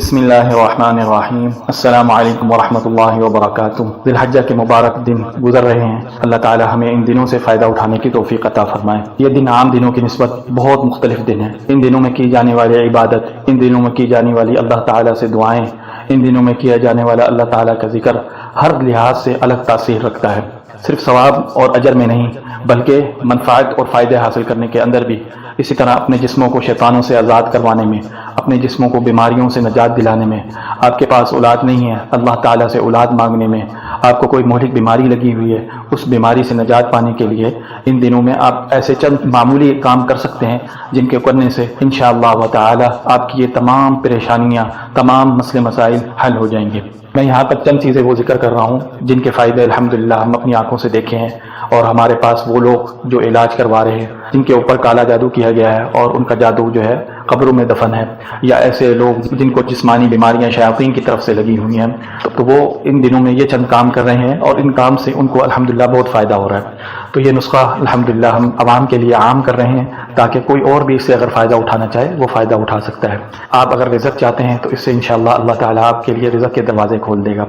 بسم اللہ الرحمن الرحیم۔ السلام علیکم ورحمۃ اللہ وبرکاتہ۔ ذی الحجہ کے مبارک دن گزر رہے ہیں، اللہ تعالی ہمیں ان دنوں سے فائدہ اٹھانے کی توفیق عطا فرمائے۔ یہ دن عام دنوں کی نسبت بہت مختلف دن ہے۔ ان دنوں میں کی جانے والی عبادت، ان دنوں میں کی جانے والی اللہ تعالی سے دعائیں، ان دنوں میں کیا جانے والا اللہ تعالی کا ذکر ہر لحاظ سے الگ تاثیر رکھتا ہے۔ صرف ثواب اور اجر میں نہیں بلکہ منفعت اور فائدے حاصل کرنے کے اندر بھی۔ اسی طرح اپنے جسموں کو شیطانوں سے آزاد کروانے میں، اپنے جسموں کو بیماریوں سے نجات دلانے میں، آپ کے پاس اولاد نہیں ہے اللہ تعالیٰ سے اولاد مانگنے میں، آپ کو کوئی مہلک بیماری لگی ہوئی ہے اس بیماری سے نجات پانے کے لیے ان دنوں میں آپ ایسے چند معمولی کام کر سکتے ہیں جن کے کرنے سے انشاءاللہ تعالی آپ کی یہ تمام پریشانیاں، تمام مسئلے مسائل حل ہو جائیں گے۔ میں یہاں پر چند چیزیں وہ ذکر کر رہا ہوں جن کے فائدے الحمدللہ ہم اپنی آنکھوں سے دیکھے ہیں، اور ہمارے پاس وہ لوگ جو علاج کروا رہے ہیں جن کے اوپر کالا جادو کیا گیا ہے اور ان کا جادو جو ہے قبروں میں دفن ہے، یا ایسے لوگ جن کو جسمانی بیماریاں شیاطین کی طرف سے لگی ہوئی ہیں، تو وہ ان دنوں میں یہ چند کام کر رہے ہیں اور ان کام سے ان کو الحمدللہ بہت فائدہ ہو رہا ہے۔ تو یہ نسخہ الحمدللہ ہم عوام کے لیے عام کر رہے ہیں تاکہ کوئی اور بھی اس سے اگر فائدہ اٹھانا چاہے وہ فائدہ اٹھا سکتا ہے۔ آپ اگر رزق چاہتے ہیں تو اس سے انشاءاللہ اللہ تعالیٰ آپ کے لیے رزق کے دروازے کھول دے گا۔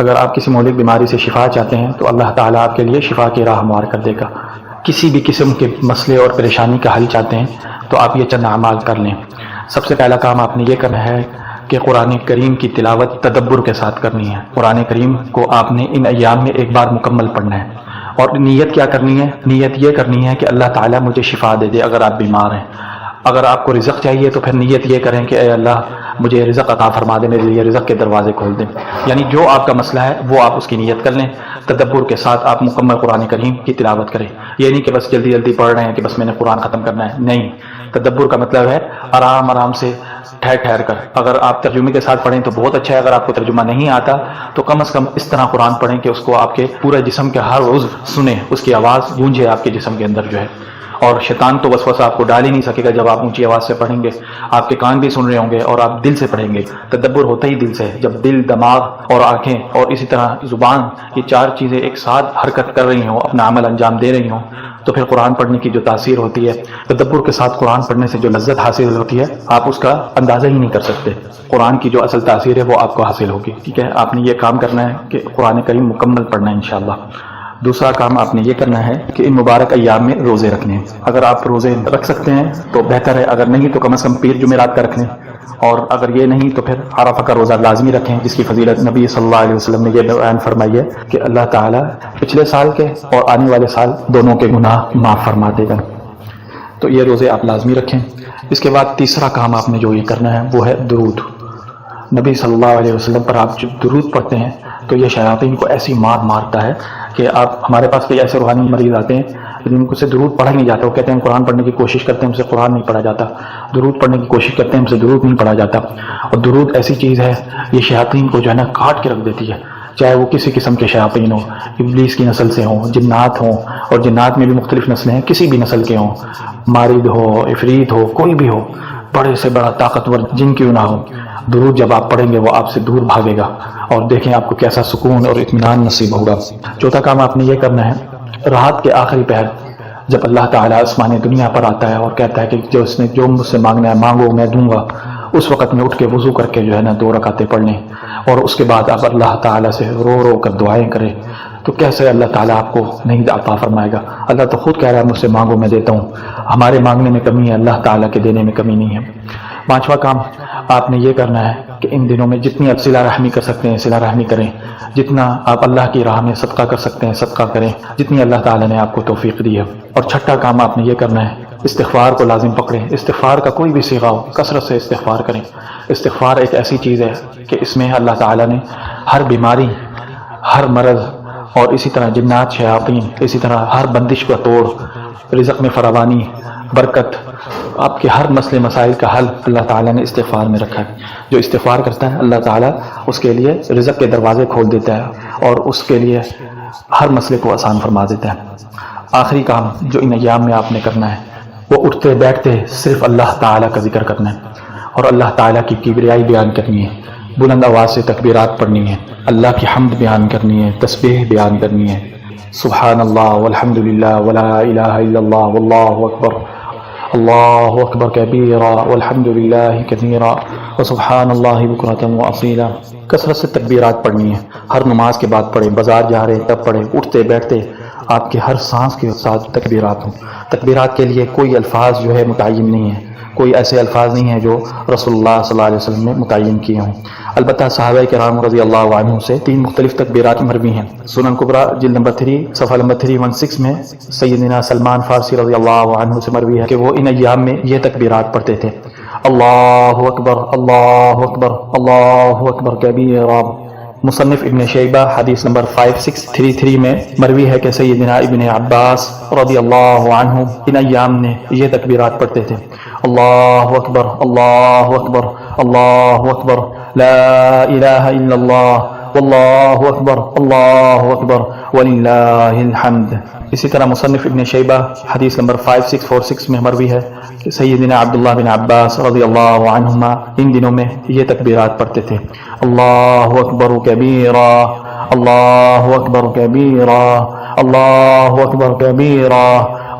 اگر آپ کسی مہلک بیماری سے شفا چاہتے ہیں تو اللہ تعالیٰ آپ کے لیے شفا کی راہ ہموار کر دے گا۔ کسی بھی قسم کے مسئلے اور پریشانی کا حل چاہتے ہیں تو آپ یہ چند اعمال کر لیں۔ سب سے پہلا کام آپ نے یہ کرنا ہے کہ قرآن کریم کی تلاوت تدبر کے ساتھ کرنی ہے۔ قرآن کریم کو آپ نے ان ایام میں ایک بار مکمل پڑھنا ہے، اور نیت کیا کرنی ہے؟ نیت یہ کرنی ہے کہ اللہ تعالیٰ مجھے شفا دے دے اگر آپ بیمار ہیں۔ اگر آپ کو رزق چاہیے تو پھر نیت یہ کریں کہ اے اللہ مجھے رزق عطا فرما دے، میرے لیے رزق کے دروازے کھول دیں۔ یعنی جو آپ کا مسئلہ ہے وہ آپ اس کی نیت کر لیں، تدبر کے ساتھ آپ مکمل قرآن کریم کی تلاوت کریں۔ یہ نہیں کہ بس جلدی جلدی پڑھ رہے ہیں کہ بس میں نے قرآن ختم کرنا ہے، نہیں۔ تدبر کا مطلب ہے آرام آرام سے ٹھہر ٹھہر کر۔ اگر آپ ترجمے کے ساتھ پڑھیں تو بہت اچھا ہے، اگر آپ کو ترجمہ نہیں آتا تو کم از کم اس طرح قرآن پڑھیں کہ اس کو آپ کے پورے جسم کے ہر عضو سنیں، اس کی آواز گونجے آپ کے جسم کے اندر جو ہے۔ اور شیطان تو وسوسہ آپ کو ڈال ہی نہیں سکے گا جب آپ اونچی آواز سے پڑھیں گے، آپ کے کان بھی سن رہے ہوں گے اور آپ دل سے پڑھیں گے۔ تدبر ہوتا ہی دل سے ہے، جب دل، دماغ اور آنکھیں اور اسی طرح زبان، یہ چار چیزیں ایک ساتھ حرکت کر رہی ہوں، اپنا عمل انجام دے رہی ہوں، تو پھر قرآن پڑھنے کی جو تاثیر ہوتی ہے، تدبر کے ساتھ قرآن پڑھنے سے جو لذت حاصل ہوتی ہے آپ اس کا اندازہ ہی نہیں کر سکتے۔ قرآن کی جو اصل تاثیر ہے وہ آپ کو حاصل ہوگی، ٹھیک ہے۔ آپ نے یہ کام کرنا ہے کہ قرآن کریم مکمل پڑھنا ہے انشاءاللہ۔ دوسرا کام آپ نے یہ کرنا ہے کہ ان مبارک ایام میں روزے رکھنے ہیں۔ اگر آپ روزے رکھ سکتے ہیں تو بہتر ہے، اگر نہیں تو کم از کم پیر جمعرات کا رکھ لیں، اور اگر یہ نہیں تو پھر عرفہ کا روزہ لازمی رکھیں، جس کی فضیلت نبی صلی اللہ علیہ وسلم نے یہ بیان فرمائی ہے کہ اللہ تعالیٰ پچھلے سال کے اور آنے والے سال دونوں کے گناہ معاف فرما دے گا۔ تو یہ روزے آپ لازمی رکھیں۔ اس کے بعد تیسرا کام آپ نے جو یہ کرنا ہے وہ ہے درود۔ نبی صلی اللہ علیہ وسلم پر آپ جب درود پڑھتے ہیں تو یہ شیاطین کو ایسی مار مارتا ہے کہ آپ، ہمارے پاس کئی ایسے روحانی مریض آتے ہیں جن کو سے درود پڑھا نہیں جاتا، وہ کہتے ہیں ہم قرآن پڑھنے کی کوشش کرتے ہیں ہم سے قرآن نہیں پڑھا جاتا، درود پڑھنے کی کوشش کرتے ہیں ہم سے درود نہیں پڑھا جاتا۔ اور درود ایسی چیز ہے یہ شیاطین کو جو ہے نا کاٹ کے رکھ دیتی ہے، چاہے وہ کسی قسم کے شیاطین ہوں، ابلیس کی نسل سے ہوں، جنات ہوں، اور جنات میں بھی مختلف نسلیں ہیں، کسی بھی نسل کے ہوں، مارد ہو، عفریت ہو، کوئی بھی ہو، بڑے سے بڑا طاقتور جن کیوں نہ ہو، درود جب آپ پڑھیں گے وہ آپ سے دور بھاگے گا، اور دیکھیں آپ کو کیسا سکون اور اطمینان نصیب ہوگا۔ چوتھا کام آپ نے یہ کرنا ہے، رات کے آخری پہر جب اللہ تعالیٰ آسمان دنیا پر آتا ہے اور کہتا ہے کہ جو مجھ سے مانگنا ہے مانگو میں دوں گا، اس وقت میں اٹھ کے وضو کر کے جو ہے نا 2 رکعتیں پڑھ لیں، اور اس کے بعد آپ اللہ تعالیٰ سے رو رو کر دعائیں کریں، تو کیسے اللہ تعالیٰ آپ کو نہیں عطا فرمائے گا؟ اللہ تو خود کہہ رہا ہے مجھ سے مانگو میں دیتا ہوں۔ ہمارے مانگنے میں کمی ہے، اللہ تعالیٰ کے دینے میں کمی نہیں ہے۔ پانچواں کام آپ نے یہ کرنا ہے کہ ان دنوں میں جتنی آپ صلہ رحمی کر سکتے ہیں صلہ رحمی کریں، جتنا آپ اللہ کی راہ میں صدقہ کر سکتے ہیں صدقہ کریں، جتنی اللہ تعالیٰ نے آپ کو توفیق دی ہے۔ اور چھٹا کام آپ نے یہ کرنا ہے، استغفار کو لازم پکڑیں۔ استغفار کا کوئی بھی صیغہ ہو، کثرت سے استغفار کریں۔ استغفار ایک ایسی چیز ہے کہ اس میں اللہ تعالیٰ نے ہر بیماری، ہر مرض، اور اسی طرح جنات، شیاطین، اسی طرح ہر بندش کا توڑ، رزق میں فراوانی، برکت، آپ کے ہر مسئلے مسائل کا حل اللہ تعالیٰ نے استغفار میں رکھا ہے۔ جو استغفار کرتا ہے اللہ تعالیٰ اس کے لیے رزق کے دروازے کھول دیتا ہے اور اس کے لیے ہر مسئلے کو آسان فرما دیتا ہے۔ آخری کام جو ان ایام میں آپ نے کرنا ہے وہ اٹھتے بیٹھتے صرف اللہ تعالیٰ کا ذکر کرنا ہے، اور اللہ تعالیٰ کی کبریائی بیان کرنی ہے، بلند آواز سے تکبیرات پڑھنی ہے، اللہ کی حمد بیان کرنی ہے، تسبیح بیان کرنی ہے، سبحان اللہ والحمد للہ ولا الہ الا اللہ واللہ اکبر اللہ اکبر کبیرا والحمد للہ کثیرا وسبحان اللہ بکرۃ واصیلا۔ کثرت سے تکبیرات پڑھنی ہے، ہر نماز کے بعد پڑھیں، بازار جا رہے تب پڑھیں، اٹھتے بیٹھتے آپ کے ہر سانس کے ساتھ تکبیرات ہوں۔ تکبیرات کے لیے کوئی الفاظ جو ہے متعین نہیں ہے، کوئی ایسے الفاظ نہیں ہیں جو رسول اللہ صلی اللہ علیہ وسلم نے متعین کیے ہوں۔ البتہ صحابہ کرام رضی اللہ عنہ سے 3 مختلف تکبیرات مروی ہیں۔ سنن کبریٰ جلد نمبر 3 صفحہ نمبر 316 میں سیدنا سلمان فارسی رضی اللہ عنہ سے مروی ہے کہ وہ ان ایام میں یہ تکبیرات پڑھتے تھے: اللہ اکبر اللہ اکبر اللہ اکبر کبیرا۔ مصنف ابن شیبہ حدیث نمبر 5633 میں مروی ہے کہ سیدنا ابن عباس رضی اللہ عنہ ان ایام نے یہ تکبیرات پڑھتے تھے: اللہ اکبر اللہ اکبر اللہ اکبر لا الہ الا اللہ واللہ اکبر وللہ الحمد۔ اسی طرح مصنف ابن شیبہ حدیث نمبر 5646 میں مروی ہے کہ سیدنا عبداللہ بن عباس رضی اللہ عنہما ان دنوں میں یہ تکبیرات پڑھتے تھے: اللہ اکبر کبیرا اللہ اکبر کبیرا اللہ اکبر کبیرا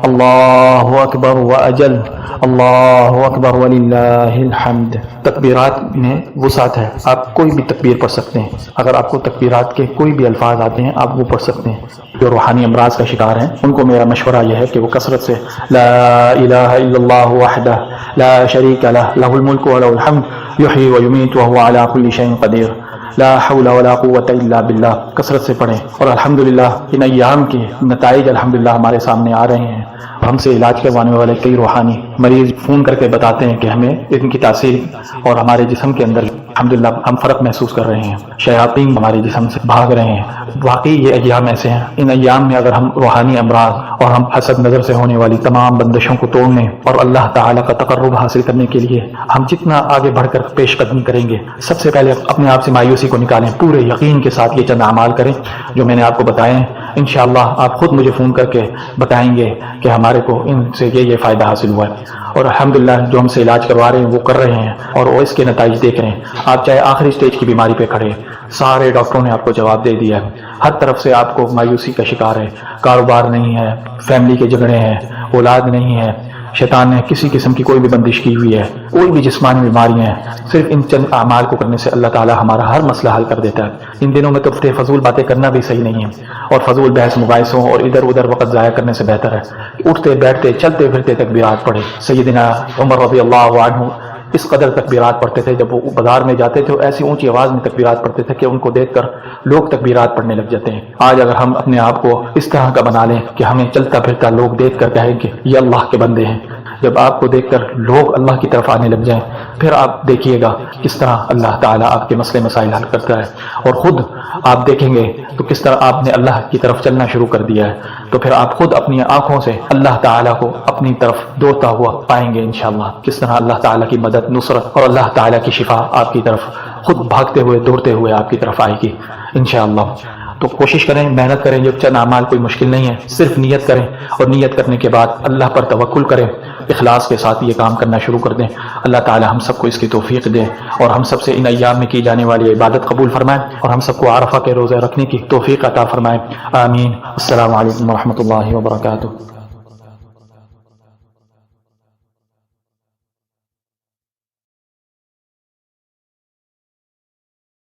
اللہ اکبر واجل اللہ اکبر وللہ الحمد۔ تکبیرات میں وسعت ہے، آپ کوئی بھی تکبیر پڑھ سکتے ہیں۔ اگر آپ کو تکبیرات کے کوئی بھی الفاظ آتے ہیں آپ وہ پڑھ سکتے ہیں۔ جو روحانی امراض کا شکار ہیں ان کو میرا مشورہ یہ ہے کہ وہ کثرت سے لا الہ الا اللہ وحدہ لا شریک لہ لہ الملک ولہ الحمد یحیی ویمیت وہو علی کل شیء قدیر لا حول ولا قوت الا باللہ کثرت سے پڑھیں۔ اور الحمدللہ ان ایام کے نتائج الحمدللہ ہمارے سامنے آ رہے ہیں۔ ہم سے علاج کروانے والے کئی روحانی مریض فون کر کے بتاتے ہیں کہ ہمیں ان کی تاثیر اور ہمارے جسم کے اندر الحمدللہ ہم فرق محسوس کر رہے ہیں، شیاطین ہمارے جسم سے بھاگ رہے ہیں۔ واقعی یہ ایام ایسے ہیں، ان ایام میں اگر ہم روحانی امراض اور ہم حسد نظر سے ہونے والی تمام بندشوں کو توڑنے اور اللہ تعالیٰ کا تقرب حاصل کرنے کے لیے ہم جتنا آگے بڑھ کر پیش قدمی کریں گے، سب سے پہلے اپنے آپ سے مایوسی کو نکالیں، پورے یقین کے ساتھ یہ چند اعمال کریں جو میں نے آپ کو بتائے ہیں۔ انشاءاللہ آپ خود مجھے فون کر کے بتائیں گے کہ ہمارے کو ان سے یہ فائدہ حاصل ہوا ہے، اور الحمدللہ جو ہم سے علاج کروا رہے ہیں وہ کر رہے ہیں اور وہ اس کے نتائج دیکھ رہے ہیں۔ آپ چاہے آخری سٹیج کی بیماری پہ کھڑے، سارے ڈاکٹروں نے آپ کو جواب دے دیا ہے، ہر طرف سے آپ کو مایوسی کا شکار ہے، کاروبار نہیں ہے، فیملی کے جھگڑے ہیں، اولاد نہیں ہے، شیطان نے کسی قسم کی کوئی بھی بندش کی ہوئی ہے، کوئی بھی جسمانی بیماریاں ہیں، صرف ان چند اعمال کو کرنے سے اللہ تعالی ہمارا ہر مسئلہ حل کر دیتا ہے۔ ان دنوں میں تو فضول باتیں کرنا بھی صحیح نہیں ہے، اور فضول بحث مباحثوں اور ادھر ادھر وقت ضائع کرنے سے بہتر ہے اٹھتے بیٹھتے چلتے پھرتے تکبیرات پڑھے۔ سیدنا عمر رضی اللہ عنہ اس قدر تکبیرات پڑھتے تھے، جب وہ بازار میں جاتے تھے ایسی اونچی آواز میں تکبیرات پڑھتے تھے کہ ان کو دیکھ کر لوگ تکبیرات پڑھنے لگ جاتے ہیں۔ آج اگر ہم اپنے آپ کو اس طرح کا بنا لیں کہ ہمیں چلتا پھرتا لوگ دیکھ کر کہیں کہ یہ اللہ کے بندے ہیں، جب آپ کو دیکھ کر لوگ اللہ کی طرف آنے لگ جائیں پھر آپ دیکھیے گا کس طرح اللہ تعالیٰ آپ کے مسئلے مسائل حل کرتا ہے، اور خود آپ دیکھیں گے تو کس طرح آپ نے اللہ کی طرف چلنا شروع کر دیا ہے، تو پھر آپ خود اپنی آنکھوں سے اللہ تعالیٰ کو اپنی طرف دوڑتا ہوا پائیں گے انشاءاللہ، کس طرح اللہ تعالیٰ کی مدد نصرت اور اللہ تعالیٰ کی شفا آپ کی طرف خود بھاگتے ہوئے دوڑتے ہوئے آپ کی طرف آئے گی انشاءاللہ۔ تو کوشش کریں، محنت کریں، جو چند اعمال کوئی مشکل نہیں ہے، صرف نیت کریں، اور نیت کرنے کے بعد اللہ پر توکل کریں، اخلاص کے ساتھ یہ کام کرنا شروع کر دیں۔ اللہ تعالی ہم سب کو اس کی توفیق دے اور ہم سب سے ان ایام میں کی جانے والی عبادت قبول فرمائے اور ہم سب کو عرفہ کے روزے رکھنے کی توفیق عطا فرمائے، آمین۔ السلام علیکم ورحمۃ اللہ وبرکاتہ۔